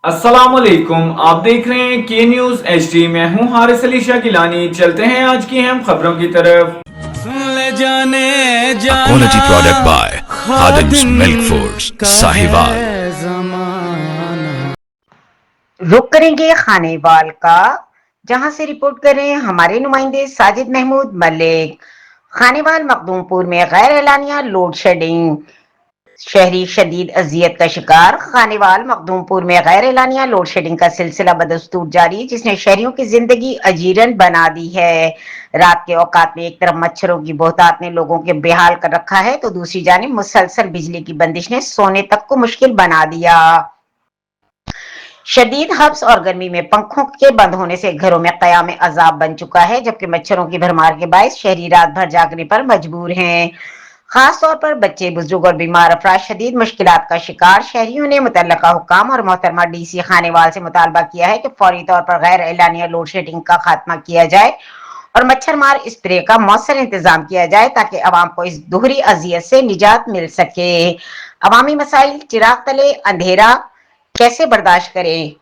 अस्सलाम वालेकुम, आप देख रहे हैं के न्यूज HD। मैं हूं हारिस अली शाह गिलानी। चलते हैं आज की अहम खबरों की तरफ। ले जाने A जाना quality product by Khadim's Milk Foods, Sahiwal. जमाना। रुक करेंगे खानेवाल का, जहां से रिपोर्ट कर रहे हैं हमारे नुमाइंदे साजिद महमूद मलिक। खानेवाल मखदूमपुर में गैर एलानिया लोड शेडिंग, शहरी शदीद अजियत का शिकार। खानेवाल मखदूमपुर में गैर एलानिया लोड शेडिंग का सिलसिला बदस्तूर जारी, जिसने शहरियों की जिंदगी अजीरन बना दी है। रात के औकात में एक तरफ मच्छरों की बहुतात ने लोगों के बेहाल कर रखा है, तो दूसरी जानिब मुसलसल बिजली की बंदिश ने सोने तक को मुश्किल बना दिया। शदीद हब्स और गर्मी में पंखों के बंद होने से घरों में कयाम अजाब बन चुका है, जबकि मच्छरों की भरमार के बायस शहरी रात भर जागने पर मजबूर हैं। खास तौर पर बच्चे, बुजुर्ग और बीमार अफराद शदीद मुश्किलात का शिकार। शहरियों ने मुतल्लका हुक्काम और मोहतरमा DC खानेवाल से मुतालबा किया है कि फौरी तौर पर गैर एलानिया लोड शेडिंग का खात्मा किया जाए और मच्छर मार स्प्रे का मौसर इंतजाम किया जाए, ताकि अवाम को इस दोहरी अजियत से निजात मिल सके। अवामी मसाइल चिराग तले अंधेरा कैसे बर्दाश्त करें?